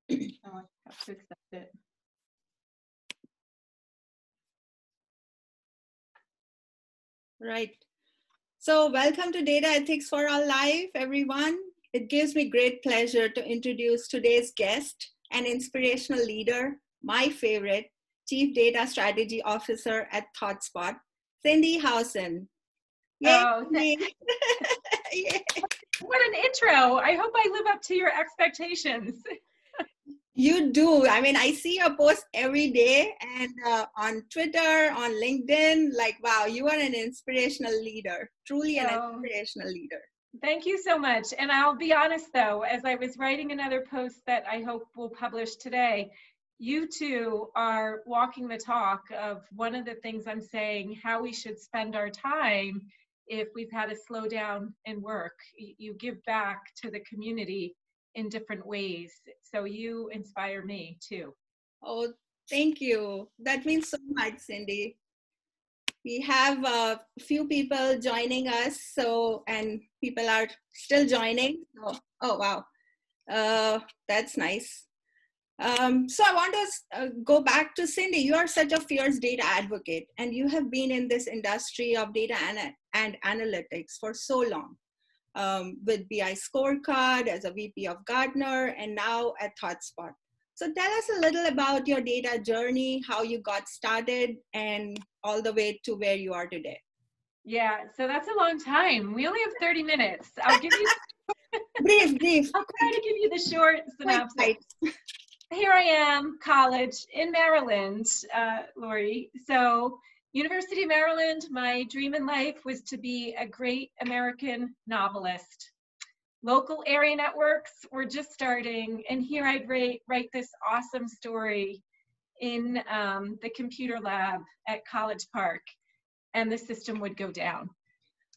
Oh, I have to accept it. Right. So welcome to Data Ethics for All Live, everyone. It gives me great pleasure to introduce today's guest, an inspirational leader, my favorite, Chief Data Strategy Officer at ThoughtSpot, Cindi Howson. Yay, Oh, Cindi. Yay. What an intro. I hope I live up to your expectations. You do. I mean, I see your posts every day and on Twitter, on LinkedIn, like, wow, you are an inspirational leader, truly an inspirational leader. Thank you so much. And I'll be honest though, as I was writing another post that I hope we'll publish today, you two are walking the talk of one of the things I'm saying, how we should spend our time if we've had a slowdown in work. You give back to the community in different ways. So you inspire me too. Oh, thank you. That means so much, Cindi. We have a few people joining us, and people are still joining. Oh wow, that's nice. So I want to go back to Cindi. You are such a fierce data advocate, and you have been in this industry of data and analytics for so long. With BI Scorecard as a VP of Gartner, and now at ThoughtSpot. So tell us a little about your data journey, how you got started, and all the way to where you are today. Yeah, so that's a long time. We only have 30 minutes. I'll give you brief. I'll try to give you the short synopsis. Here I am, college in Maryland, Lori. So University of Maryland, my dream in life was to be a great American novelist. Local area networks were just starting, and here I'd write this awesome story in the computer lab at College Park, and the system would go down.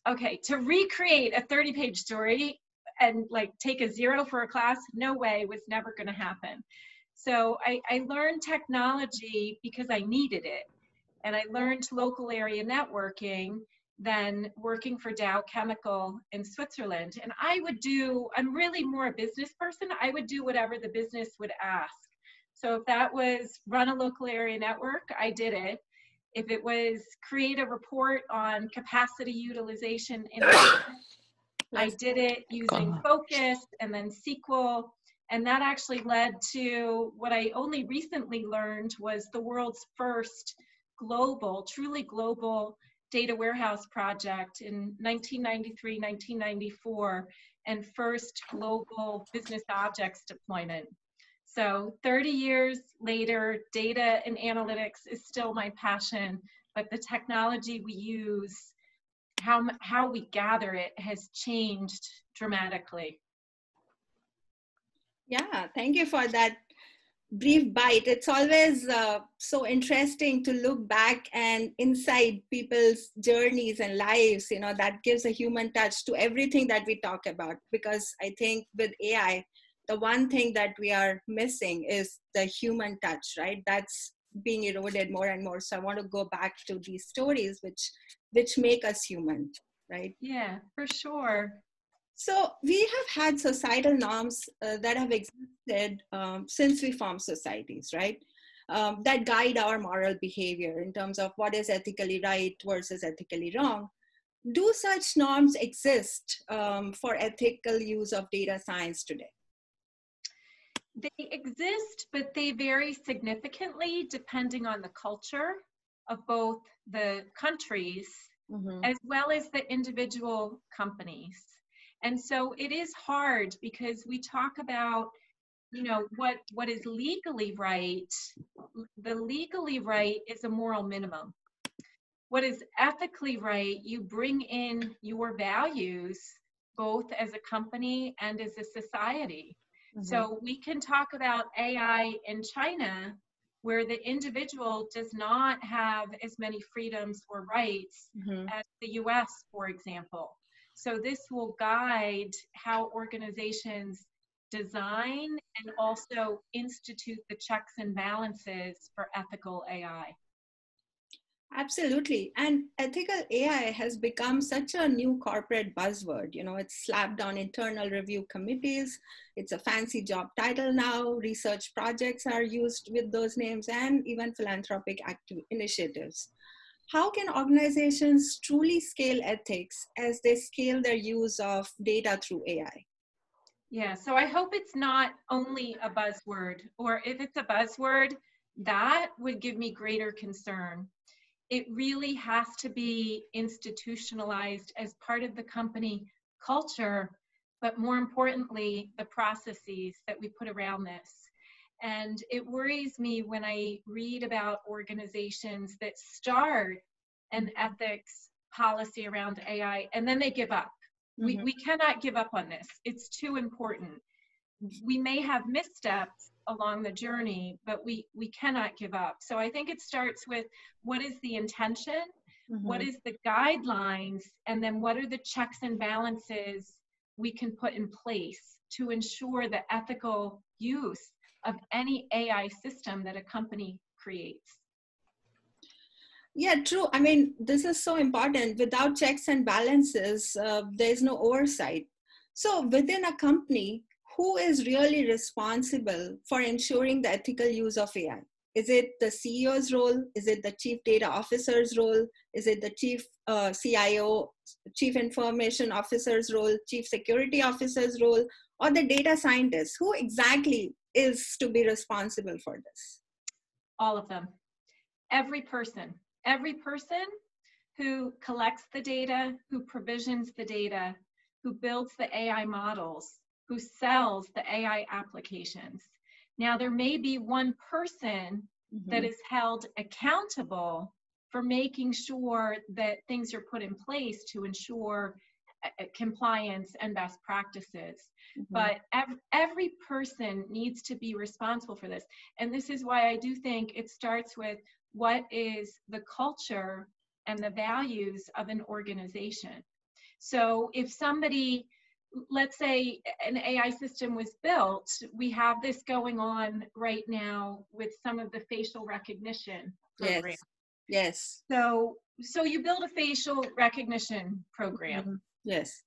Okay, to recreate a 30-page story and like take a 0 for a class, no way, was never gonna happen. So I learned technology because I needed it. And I learned local area networking, then working for Dow Chemical in Switzerland. And I'm really more a business person. I would do whatever the business would ask. So if that was run a local area network, I did it. If it was create a report on capacity utilization in I did it using Focus and then SQL. And that actually led to what I only recently learned was the world's first global, truly global data warehouse project in 1993, 1994, and first global business objects deployment. So 30 years later, data and analytics is still my passion, but the technology we use, how we gather it has changed dramatically. Yeah, thank you for that brief bite. It's always so interesting to look back and inside people's journeys and lives, you know, that gives a human touch to everything that we talk about. Because I think with AI, the one thing that we are missing is the human touch, right? That's being eroded more and more. So I want to go back to these stories which make us human, right? Yeah, for sure. So we have had societal norms that have existed since we formed societies, right? That guide our moral behavior in terms of what is ethically right versus ethically wrong. Do such norms exist for ethical use of data science today? They exist, but they vary significantly depending on the culture of both the countries as well as the individual companies. And so it is hard because we talk about, you know, what is legally right. The legally right is a moral minimum. What is ethically right, you bring in your values both as a company and as a society. So we can talk about AI in China, where the individual does not have as many freedoms or rights as the US, for example. So this will guide how organizations design and also institute the checks and balances for ethical AI. Absolutely. And ethical AI has become such a new corporate buzzword. You know, it's slapped on internal review committees. It's a fancy job title now. Research projects are used with those names, and even philanthropic initiatives. How can organizations truly scale ethics as they scale their use of data through AI? Yeah, so I hope it's not only a buzzword, or if it's a buzzword, that would give me greater concern. It really has to be institutionalized as part of the company culture, but more importantly, the processes that we put around this. And it worries me when I read about organizations that start an ethics policy around AI and then they give up. We cannot give up on this. It's too important. We may have missteps along the journey, but we cannot give up. So I think it starts with what is the intention, what is the guidelines, and then what are the checks and balances we can put in place to ensure the ethical use of any AI system that a company creates. Yeah, true. I mean, this is so important. Without checks and balances, there's no oversight. So within a company, who is really responsible for ensuring the ethical use of AI? Is it the CEO's role? Is it the chief data officer's role? Is it the chief CIO, chief information officer's role, chief security officer's role, or the data scientist? Who exactly is to be responsible for this? All of them. Every person who collects the data, who provisions the data, who builds the AI models, who sells the AI applications. Now, there may be one person that is held accountable for making sure that things are put in place to ensure compliance and best practices. But every person needs to be responsible for this. And this is why I do think it starts with what is the culture and the values of an organization. So if somebody, let's say an AI system was built, we have this going on right now with some of the facial recognition programs. Yes. So you build a facial recognition program. Yes.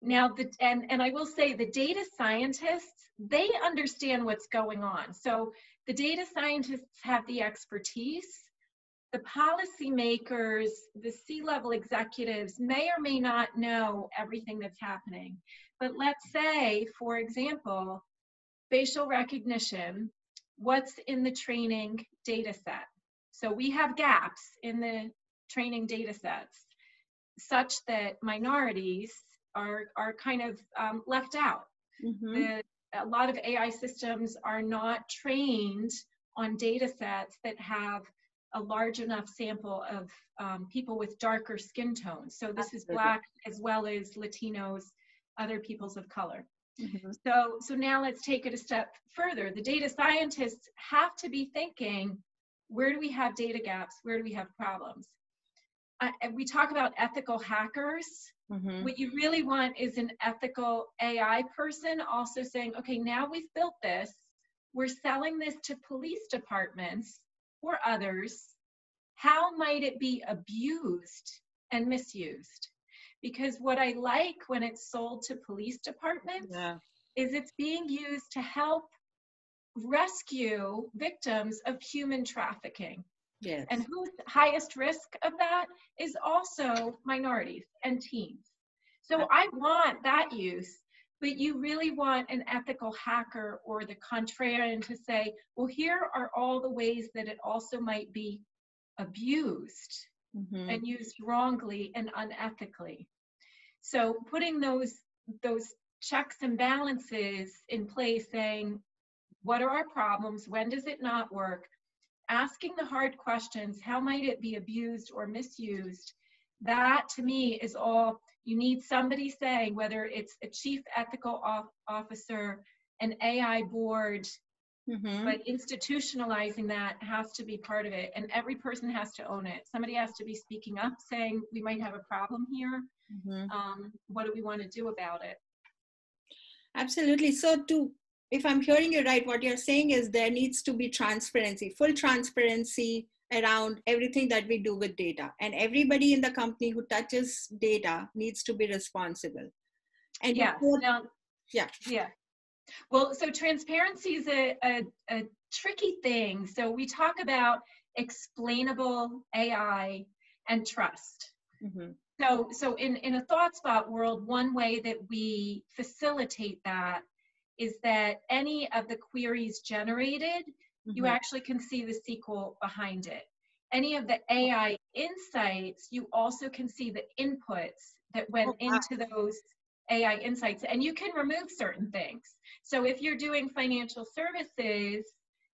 Now, and I will say the data scientists, they understand what's going on. So the data scientists have the expertise. The policymakers, the C-level executives may or may not know everything that's happening. But let's say, for example, facial recognition, what's in the training data set? So we have gaps in the training data sets such that minorities are kind of left out. A lot of AI systems are not trained on data sets that have a large enough sample of people with darker skin tones. So this is Black as well as Latinos, other peoples of color. So now let's take it a step further. The data scientists have to be thinking, where do we have data gaps? Where do we have problems? We talk about ethical hackers. What you really want is an ethical AI person also saying, okay, now we've built this. We're selling this to police departments or others. How might it be abused and misused? Because what I like when it's sold to police departments is it's being used to help rescue victims of human trafficking. And who's highest risk of that is also minorities and teens. So I want that use, but you really want an ethical hacker or the contrarian to say, well, here are all the ways that it also might be abused and used wrongly and unethically. So putting those checks and balances in place, saying, what are our problems? When does it not work? Asking the hard questions, how might it be abused or misused? That to me is all you need. Somebody saying, whether it's a chief ethical officer, an AI board, but institutionalizing that has to be part of it. And every person has to own it. Somebody has to be speaking up saying, we might have a problem here. What do we want to do about it? Absolutely. So if I'm hearing you right, what you're saying is there needs to be transparency, full transparency around everything that we do with data. And everybody in the company who touches data needs to be responsible. And yes. Now, yeah. Yeah. Well, so transparency is a tricky thing. So we talk about explainable AI and trust. Mm-hmm. So in a ThoughtSpot world, one way that we facilitate that is that any of the queries generated, you actually can see the SQL behind it. Any of the AI insights, you also can see the inputs that went into those AI insights, and you can remove certain things. So if you're doing financial services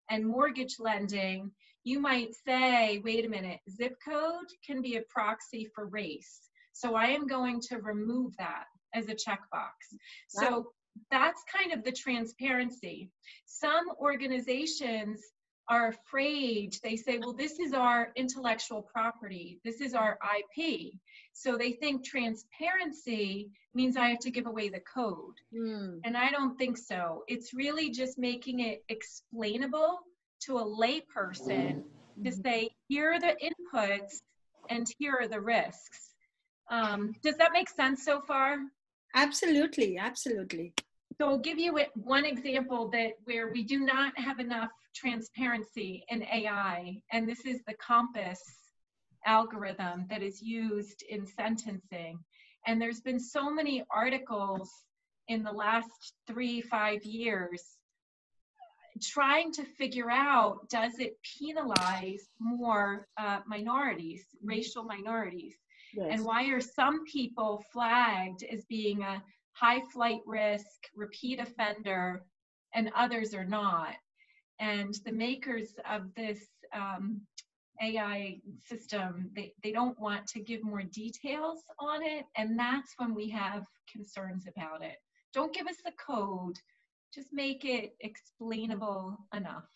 and mortgage lending, you might say, wait a minute, zip code can be a proxy for race. So I am going to remove that as a checkbox. So that's kind of the transparency. Some organizations are afraid. They say, well, this is our intellectual property. This is our IP. So they think transparency means I have to give away the code. And I don't think so. It's really just making it explainable to a layperson to say, here are the inputs and here are the risks. Does that make sense so far? Absolutely, absolutely. So I'll give you one example where we do not have enough transparency in AI, and this is the Compass algorithm that is used in sentencing. And there's been so many articles in the last 3-5 years trying to figure out, does it penalize more minorities, racial minorities? Yes. And why are some people flagged as being a high flight risk, repeat offender, and others are not? And the makers of this AI system, they don't want to give more details on it, and that's when we have concerns about it. Don't give us the code, just make it explainable enough.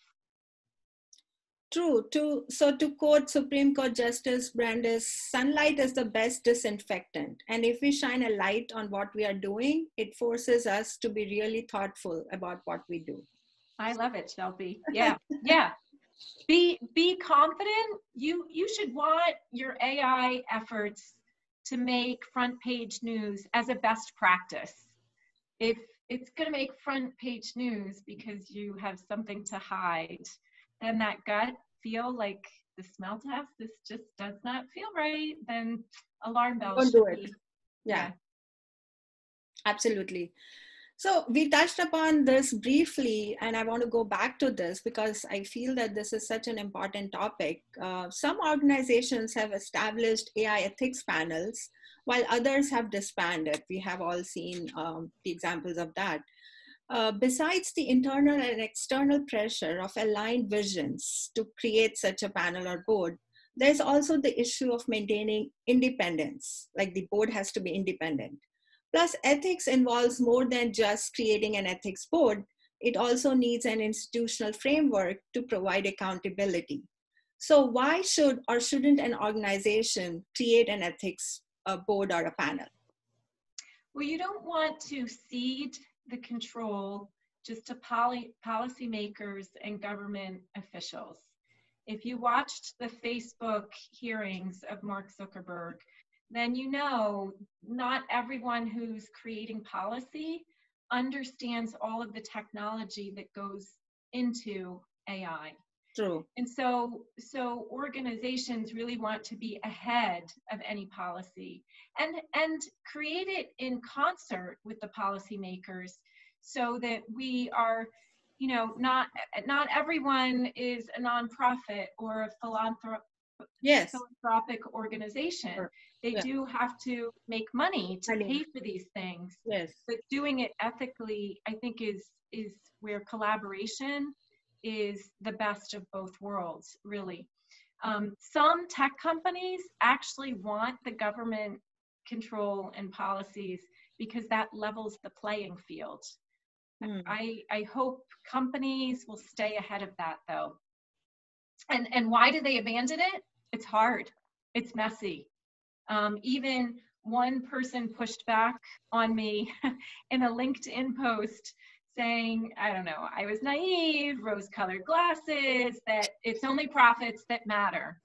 True. So to quote Supreme Court Justice Brandeis, sunlight is the best disinfectant. And if we shine a light on what we are doing, it forces us to be really thoughtful about what we do. I love it, Shilpi. Yeah, yeah. Be confident. You should want your AI efforts to make front page news as a best practice. If it's going to make front page news because you have something to hide, then that gut feel like the smell test, this just does not feel right, then alarm bells should be. Yeah, absolutely. So we touched upon this briefly, and I want to go back to this because I feel that this is such an important topic. Some organizations have established AI ethics panels, while others have disbanded. We have all seen the examples of that. Besides the internal and external pressure of aligned visions to create such a panel or board, there's also the issue of maintaining independence, like the board has to be independent. Plus, ethics involves more than just creating an ethics board. It also needs an institutional framework to provide accountability. So why should or shouldn't an organization create an ethics board or a panel? Well, you don't want to cede the control just to policymakers and government officials. If you watched the Facebook hearings of Mark Zuckerberg, then you know not everyone who's creating policy understands all of the technology that goes into AI. True. And so organizations really want to be ahead of any policy and create it in concert with the policymakers so that we are, you know, not everyone is a nonprofit or a philanthropic organization. Sure. They do have to make money to pay for these things. Yes. But doing it ethically, I think, is where collaboration is the best of both worlds, really. Some tech companies actually want the government control and policies because that levels the playing field. I hope companies will stay ahead of that, though. And why do they abandon it? It's hard. It's messy. Even one person pushed back on me in a LinkedIn post saying, I don't know, I was naive, rose-colored glasses, that it's only profits that matter.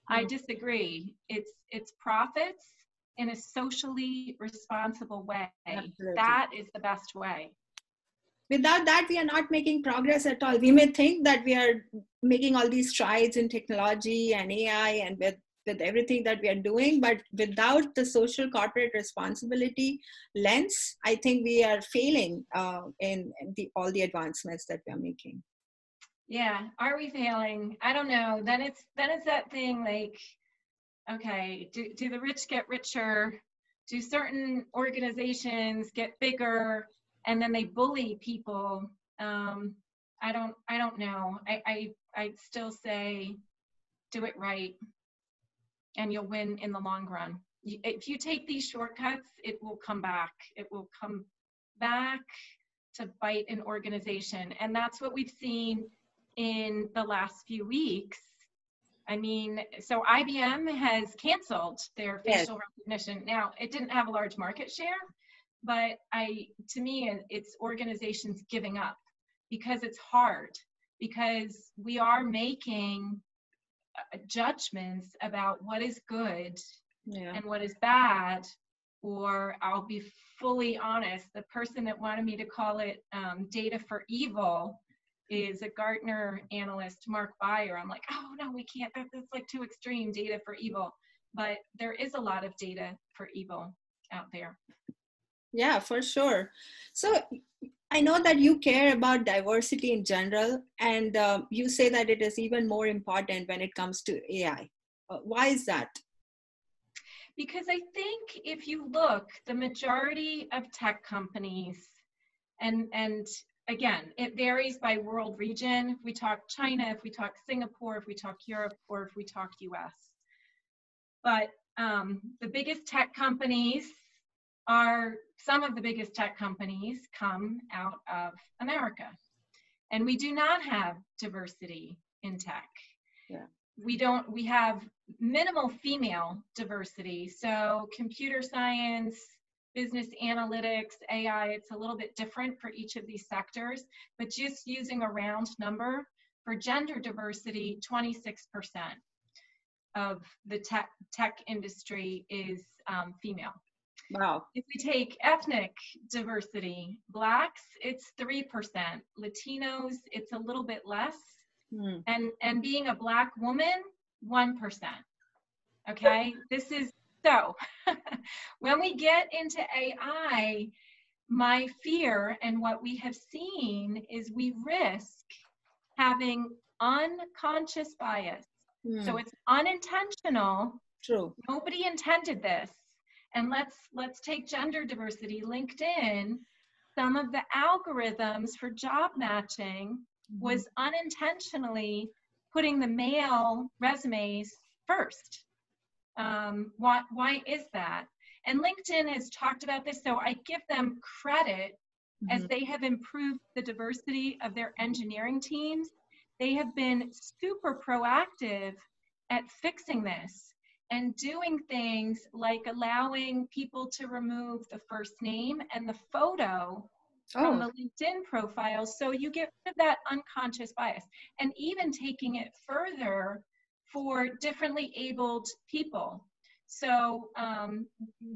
I disagree. It's profits in a socially responsible way. Absolutely. That is the best way. Without that, we are not making progress at all. We may think that we are making all these strides in technology and AI and with everything that we are doing, but without the social corporate responsibility lens, I think we are failing in all the advancements that we are making. Yeah, are we failing? I don't know. Then it's that thing like, okay, do the rich get richer? Do certain organizations get bigger and then they bully people? I don't know. I still say do it right and you'll win in the long run. If you take these shortcuts, it will come back. It will come back to bite an organization. And that's what we've seen in the last few weeks. I mean, so IBM has canceled their facial recognition. Now, it didn't have a large market share, but to me, it's organizations giving up because it's hard, because we are making judgments about what is good and what is bad. Or I'll be fully honest, the person that wanted me to call it data for evil is a Gartner analyst, Mark Beyer. I'm like, oh no, we can't, that's like too extreme, data for evil. But there is a lot of data for evil out there. Yeah, for sure. So I know that you care about diversity in general, and you say that it is even more important when it comes to AI. Why is that? Because I think if you look, the majority of tech companies, and again, it varies by world region. If we talk China, if we talk Singapore, if we talk Europe, or if we talk US. But the biggest tech companies some of the biggest tech companies come out of America. And we do not have diversity in tech. Yeah. We have minimal female diversity. So computer science, business analytics, AI, it's a little bit different for each of these sectors, but just using a round number, for gender diversity, 26% of the tech industry is female. Wow. If we take ethnic diversity, Blacks, it's 3%. Latinos, it's a little bit less. And being a Black woman, 1%. Okay, this is so. When we get into AI, my fear and what we have seen is we risk having unconscious bias. So it's unintentional. True. Nobody intended this. And let's take gender diversity. LinkedIn, some of the algorithms for job matching was unintentionally putting the male resumes first. Why is that? And LinkedIn has talked about this, so I give them credit as they have improved the diversity of their engineering teams. They have been super proactive at fixing this and doing things like allowing people to remove the first name and the photo from the LinkedIn profile, so you get rid of that unconscious bias. And even taking it further for differently abled people. So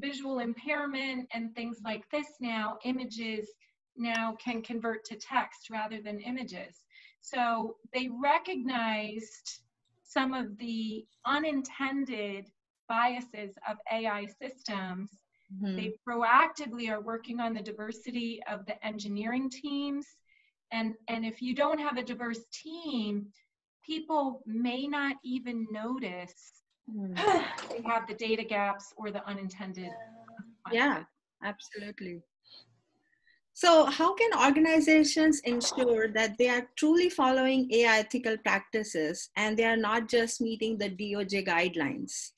visual impairment and things like this now, images now can convert to text rather than images. So they recognized some of the unintended biases of AI systems. They proactively are working on the diversity of the engineering teams. And if you don't have a diverse team, people may not even notice they have the data gaps or the unintended. Yeah, absolutely. So how can organizations ensure that they are truly following AI ethical practices and they are not just meeting the DOJ guidelines?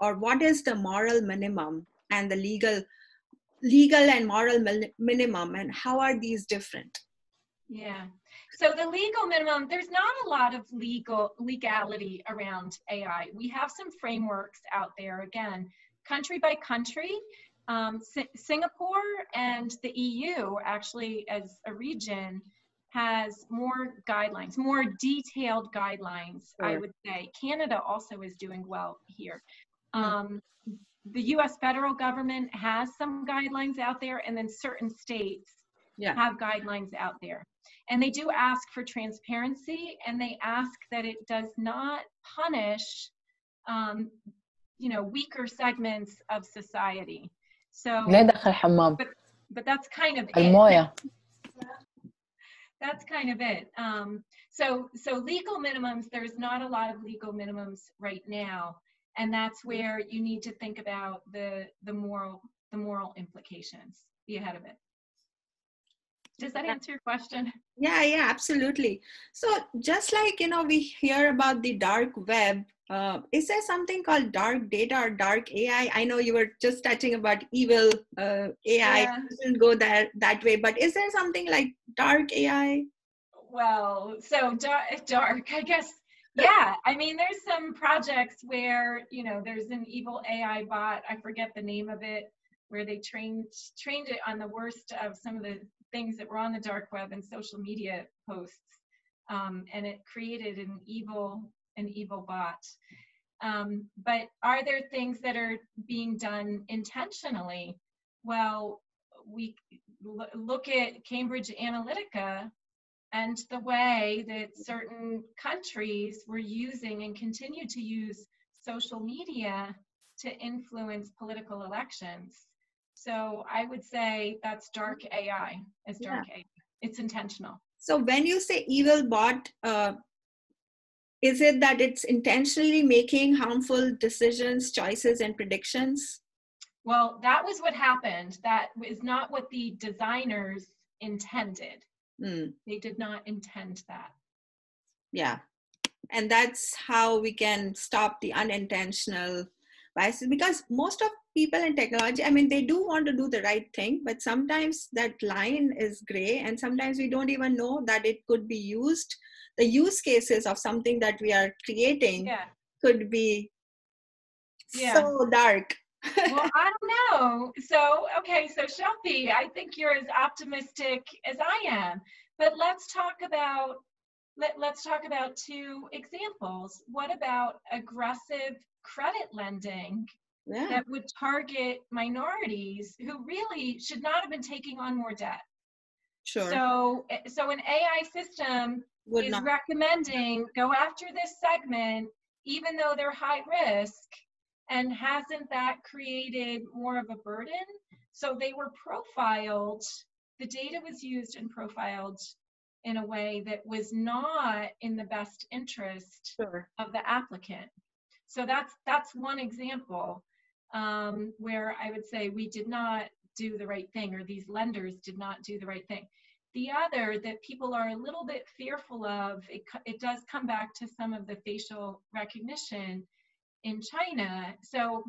Or what is the moral minimum and the legal and moral minimum, and how are these different? Yeah. So the legal minimum, there's not a lot of legality around AI. We have some frameworks out there, again, country by country. Singapore and the EU actually as a region has more guidelines, more detailed guidelines, Sure. I would say. Canada also is doing well here. The US federal government has some guidelines out there, and then certain states have guidelines out there. And they do ask for transparency, and they ask that it does not punish, weaker segments of society. So, but that's kind of it. That's kind of it. So legal minimums, there's not a lot of legal minimums right now. And that's where you need to think about the moral implications. Be ahead of it. Does that answer your question? Yeah, absolutely. So just like, we hear about the dark web, is there something called dark data or dark AI? I know you were just touching about evil AI. Yeah. It doesn't go that way, but is there something like dark AI? Well, so dark, I guess. Yeah, I mean, there's some projects where, there's an evil AI bot, I forget the name of it, where they trained it on the worst of some of the things that were on the dark web and social media posts, and it created an evil bot. But are there things that are being done intentionally? Well, we look at Cambridge Analytica and the way that certain countries were using and continue to use social media to influence political elections. So I would say that's dark AI, dark AI. It's intentional. So when you say evil bot, is it that it's intentionally making harmful decisions, choices, and predictions? Well, that was what happened. That is not what the designers intended. They did not intend that. Yeah. And that's how we can stop the unintentional biases, because most of people in technology, I mean, they do want to do the right thing, but sometimes that line is gray, and sometimes we don't even know that it could be used. The use cases of something that we are creating could be so dark. Well, I don't know. So Shilpi, I think you're as optimistic as I am, but let's talk about two examples. What about aggressive credit lending that would target minorities who really should not have been taking on more debt? Sure. So an AI system is recommending go after this segment, even though they're high risk. And hasn't that created more of a burden? So they were profiled, the data was used and profiled in a way that was not in the best interest of the applicant. So that's one example where I would say we did not do the right thing, or these lenders did not do the right thing. The other that people are a little bit fearful of, it does come back to some of the facial recognition in China. So,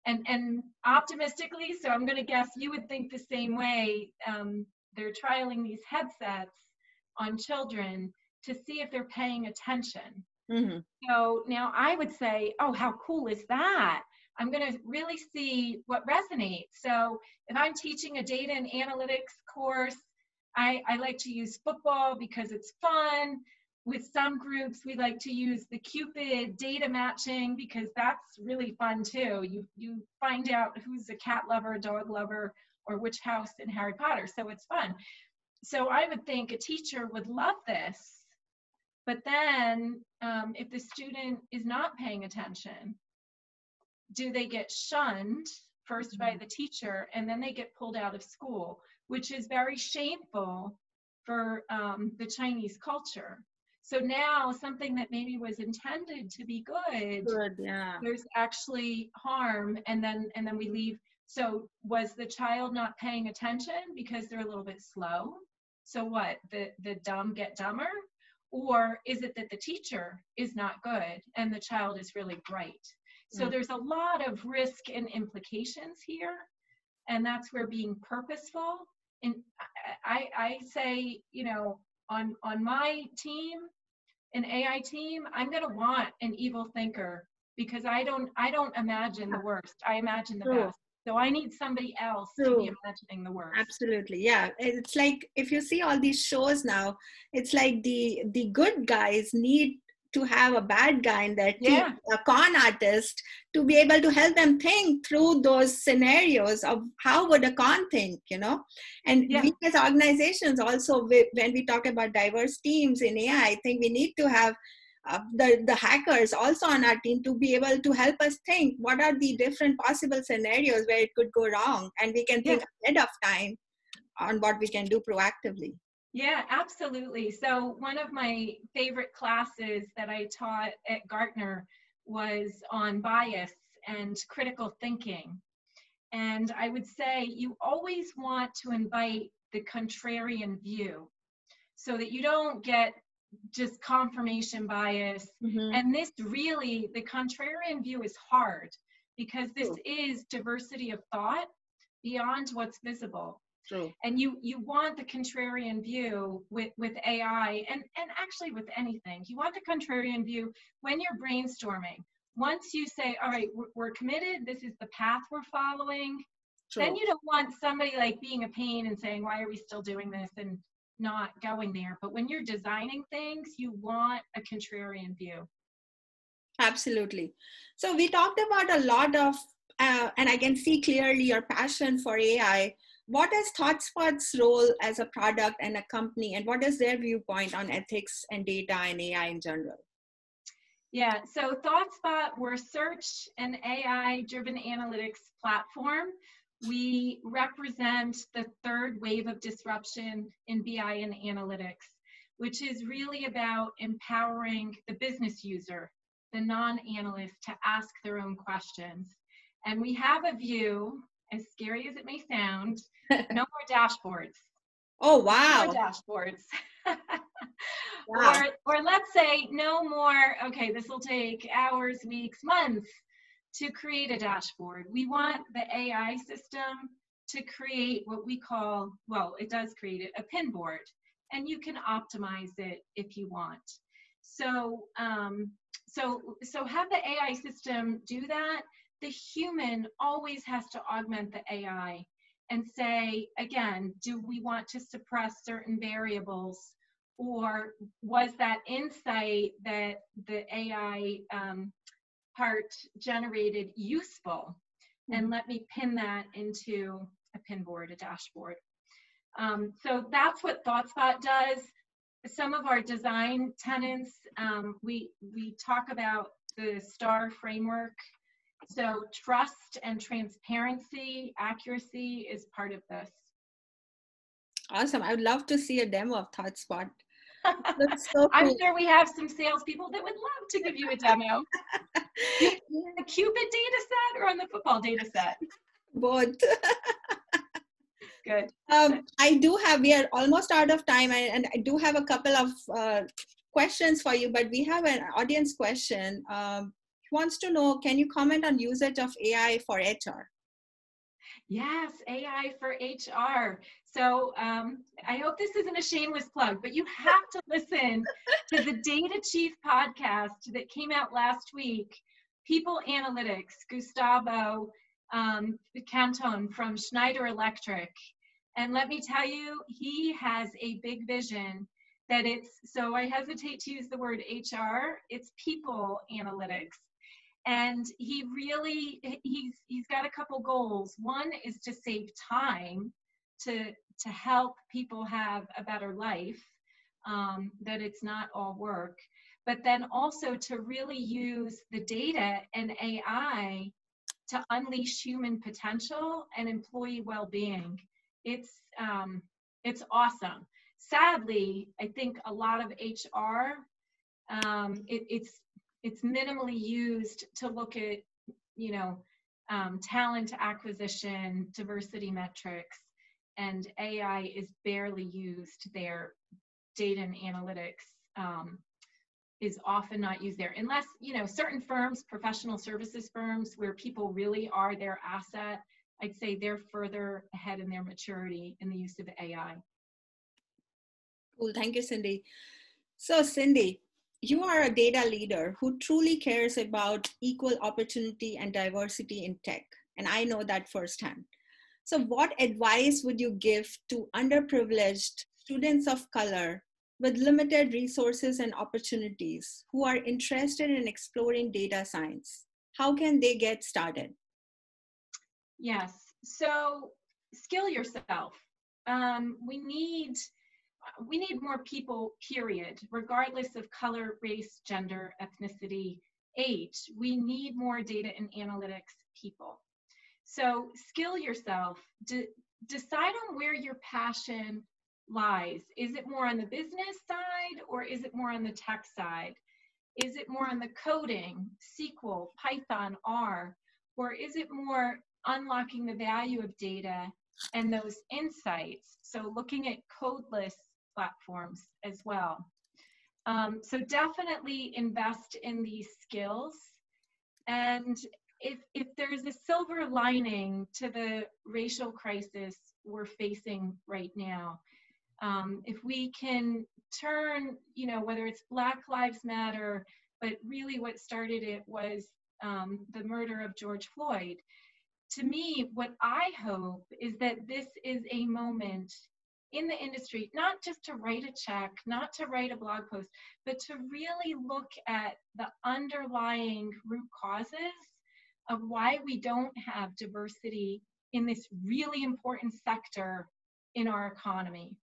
and optimistically, so I'm going to guess you would think the same way. They're trialing these headsets on children to see if they're paying attention. So now I would say, oh, how cool is that? I'm going to really see what resonates. So if I'm teaching a data and analytics course, I like to use football because it's fun. With some groups, we like to use the Cupid data matching because that's really fun too. You find out who's a cat lover, a dog lover, or which house in Harry Potter. So it's fun. So I would think a teacher would love this. But then if the student is not paying attention, do they get shunned first by the teacher, and then they get pulled out of school, which is very shameful for the Chinese culture. So now something that maybe was intended to be good, there's actually harm, and then we leave. So was the child not paying attention because they're a little bit slow? So what, the dumb get dumber? Or is it that the teacher is not good and the child is really bright? So there's a lot of risk and implications here, and that's where being purposeful. And I say, on my team, an AI team, I'm going to want an evil thinker, because I don't imagine the worst. I imagine the best. So I need somebody else to be imagining the worst. Absolutely. Yeah. It's like, if you see all these shows now, it's like the good guys need to have a bad guy in their team, a con artist, to be able to help them think through those scenarios of how would a con think, you know? And we as organizations also, when we talk about diverse teams in AI, I think we need to have the hackers also on our team to be able to help us think what are the different possible scenarios where it could go wrong, and we can think ahead of time on what we can do proactively. Yeah, absolutely. So one of my favorite classes that I taught at Gartner was on bias and critical thinking. And I would say you always want to invite the contrarian view so that you don't get just confirmation bias. And this really, the contrarian view is hard because this is diversity of thought beyond what's visible. And you want the contrarian view with AI and actually with anything. You want the contrarian view when you're brainstorming. Once you say, all right, we're committed, this is the path we're following, then you don't want somebody like being a pain and saying, why are we still doing this and not going there. But when you're designing things, you want a contrarian view. Absolutely. So we talked about a lot of, and I can see clearly your passion for AI. What is ThoughtSpot's role as a product and a company, and what is their viewpoint on ethics and data and AI in general? Yeah, so ThoughtSpot, we're a search and AI-driven analytics platform. We represent the third wave of disruption in BI and analytics, which is really about empowering the business user, the non-analyst, to ask their own questions. And we have a view, as scary as it may sound, no more dashboards. Oh, wow. No more dashboards. Wow. Or let's say no more, okay, this will take hours, weeks, months to create a dashboard. We want the AI system to create what we call, well, it does create it, a pinboard, and you can optimize it if you want. So, so have the AI system do that. The human always has to augment the AI and say, again, do we want to suppress certain variables, or was that insight that the AI part generated useful? And let me pin that into a pinboard, a dashboard. So that's what ThoughtSpot does. Some of our design tenets, we talk about the STAR framework. So trust and transparency, accuracy is part of this. Awesome. I would love to see a demo of ThoughtSpot. That's so cool. I'm sure we have some salespeople that would love to give you a demo. The Cupid data set or on the football data set? Both. Good. We are almost out of time, and I do have a couple of questions for you, but we have an audience question. Wants to know, can you comment on usage of AI for HR? Yes, AI for HR. So I hope this isn't a shameless plug, but you have to listen to the Data Chief podcast that came out last week. People Analytics, Gustavo Canton from Schneider Electric. And let me tell you, he has a big vision that it's, so I hesitate to use the word HR, it's people analytics. And he really, he's got a couple goals. One is to save time to help people have a better life, that it's not all work, but then also to really use the data and AI to unleash human potential and employee well-being. It's awesome. Sadly, I think a lot of HR, it's minimally used to look at, you know, talent acquisition, diversity metrics, and AI is barely used there. Data and analytics is often not used there, unless, you know, certain firms, professional services firms, where people really are their asset, I'd say they're further ahead in their maturity in the use of AI. Cool, thank you, Cindi. So Cindi, you are a data leader who truly cares about equal opportunity and diversity in tech. And I know that firsthand. So what advice would you give to underprivileged students of color with limited resources and opportunities who are interested in exploring data science? How can they get started? Yes, so skill yourself. We need more people, period, regardless of color, race, gender, ethnicity, age. We need more data and analytics people. So skill yourself. Decide on where your passion lies. Is it more on the business side or is it more on the tech side? Is it more on the coding, SQL, Python, R, or is it more unlocking the value of data and those insights? So looking at codeless platforms as well. So definitely invest in these skills. And if there's a silver lining to the racial crisis we're facing right now, if we can turn, whether it's Black Lives Matter, but really what started it was the murder of George Floyd. To me, what I hope is that this is a moment in the industry, not just to write a check, not to write a blog post, but to really look at the underlying root causes of why we don't have diversity in this really important sector in our economy.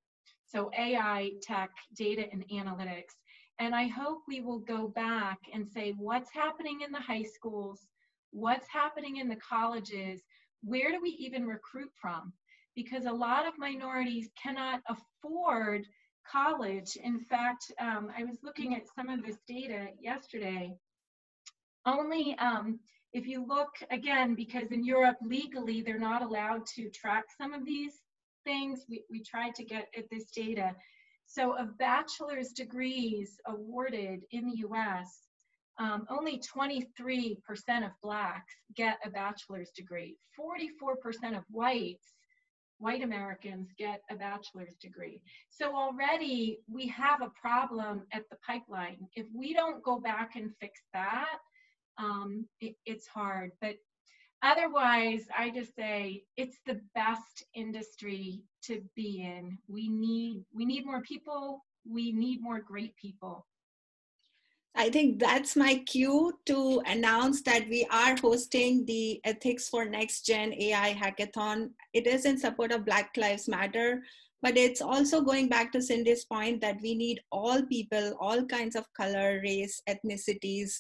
So AI, tech, data, and analytics. And I hope we will go back and say, what's happening in the high schools? What's happening in the colleges? Where do we even recruit from? Because a lot of minorities cannot afford college. In fact, I was looking at some of this data yesterday. Only if you look, again, because in Europe, legally, they're not allowed to track some of these things. We tried to get at this data. So of bachelor's degrees awarded in the US, only 23% of Blacks get a bachelor's degree. 44% of white Americans get a bachelor's degree. So already we have a problem at the pipeline. If we don't go back and fix that, it's hard. But otherwise, I just say it's the best industry to be in. We need more people. We need more great people. I think that's my cue to announce that we are hosting the Ethics for Next Gen AI Hackathon. It is in support of Black Lives Matter, but it's also going back to Cindy's point that we need all people, all kinds of color, race, ethnicities,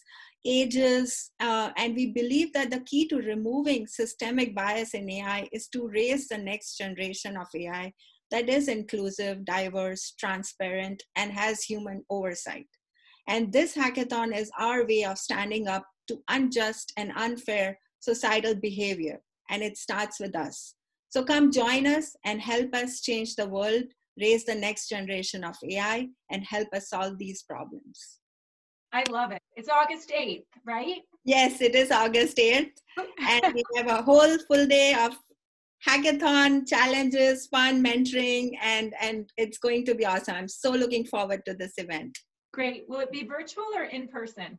ages, and we believe that the key to removing systemic bias in AI is to raise the next generation of AI that is inclusive, diverse, transparent, and has human oversight. And this hackathon is our way of standing up to unjust and unfair societal behavior. And it starts with us. So come join us and help us change the world, raise the next generation of AI, and help us solve these problems. I love it. It's August 8th, right? Yes, it is August 8th. And we have a whole full day of hackathon, challenges, fun, mentoring, and it's going to be awesome. I'm so looking forward to this event. Great. Will it be virtual or in person?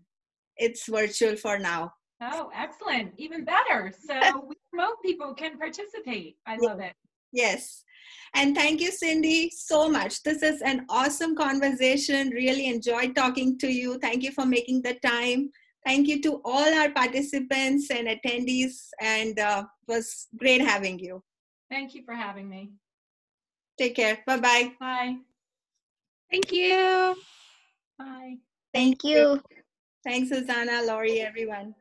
It's virtual for now. Oh, excellent. Even better. So remote people can participate. I love it. Yes. And thank you, Cindi, so much. This is an awesome conversation. Really enjoyed talking to you. Thank you for making the time. Thank you to all our participants and attendees. And it was great having you. Thank you for having me. Take care. Bye-bye. Bye. Thank you. Bye. Thank you. Thanks, Susanna, Laurie, everyone.